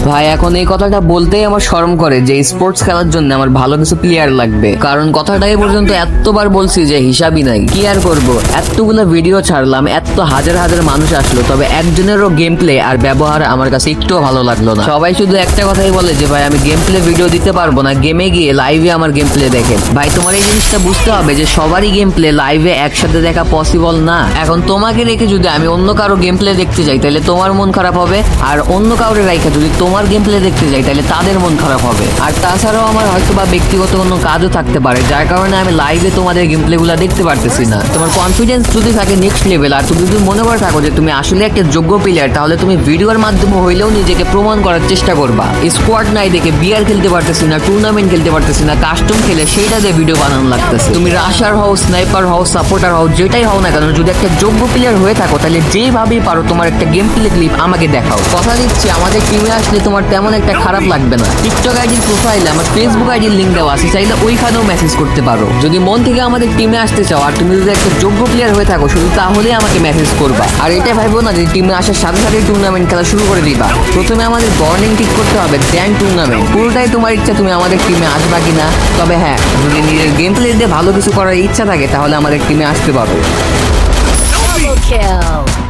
ভাই এখন এই কথাটা বলতেই আমার শরম করে যে স্পোর্টস খেলার জন্য আমার ভালো কিছু প্লেয়ার লাগবে, কারণ কথাটা এই পর্যন্ত এতবার বলছি যে হিসাবই নাই। কি আর করবো, এতগুলো ভিডিও ছাড়লাম, এত হাজার হাজার মানুষ আসলো, তবে একজনেরও গেম প্লে আর ব্যবহার আমার কাছে একটুও ভালো লাগলো না। সবাই শুধু একটা কথাই বলে যে ভাই আমি গেম প্লে ভিডিও দিতে পারবো না, গেমে গিয়ে লাইভে আমার গেম প্লে দেখেন। ভাই তোমার এই জিনিসটা বুঝতে হবে যে সবারই গেম প্লে লাইভে একসাথে দেখা পসিবল না। এখন তোমাকে রেখে যদি আমি অন্য কারো গেম প্লে দেখতে যাই তাহলে তোমার মন খারাপ হবে, আর অন্য কাউরে রাইখা যদি তোমার গেম প্লে দেখতে যাই তাহলে তাদের মন খারাপ হবে। আর তাছাড়াও আমার হয়তো বা ব্যক্তিগত কোনো কাজও থাকতে পারে, যার কারণে আমি লাইভে তোমাদের গেম প্লে গুলা দেখতে পারতেছি না। তোমার কনফিডেন্স যদি থাকে নেক্সট লেভেল, আর তুমি যদি মনে করে থাকো যে তুমি আসলে একটা যোগ্য প্লেয়ার, তাহলে তুমি ভিডিওর মাধ্যমে হইলেও নিজেকে প্রমাণ করার চেষ্টা করবা। স্কোয়াড নাই দেখে বিয়ার খেলতে পারতেছি না, টুর্নামেন্ট খেলতে পারতেছি না, কাস্টম খেলে সেইটা দিয়ে ভিডিও বানানো লাগতেছে। তুমি রাশার হও, স্নাইপার হও, সাপোর্টার হও, যেটাই হও না কেন, যদি একটা যোগ্য প্লেয়ার হয়ে থাকো তাহলে যেভাবেই পারো তোমার একটা গেম প্লে ক্লিপ আমাকে দেখাও। কথা দিচ্ছি আমাদের টিমে আসলে তোমার তেমন একটা খারাপ লাগবে না। টিকটক আইডির প্রোফাইলে আমার ফেসবুক আইডির লিঙ্ক দেওয়া আছে, চাইলে ওইখানেও মেসেজ করতে পারো। যদি মন থেকে আমাদের টিমে আসতে চাও আর তুমি যদি একটা যোগ্য প্লেয়ার হয়ে থাকো, শুধু তাহলেই আমাকে মেসেজ করবা। আর এটা ভাববো না যে টিমে আসার সাথে সাথে টুর্নামেন্ট খেলা শুরু করে দিবা। প্রথমে আমাদের বর্নিং ঠিক করতে হবে, দেন টুর্নামেন্ট। পুরোটাই তোমার ইচ্ছা তুমি আমাদের টিমে আসবা কিনা। তবে হ্যাঁ, যদি নিজের গেম প্লে দিয়ে ভালো কিছু করার ইচ্ছা থাকে তাহলে আমাদের টিমে আসতে পারো। Double kill.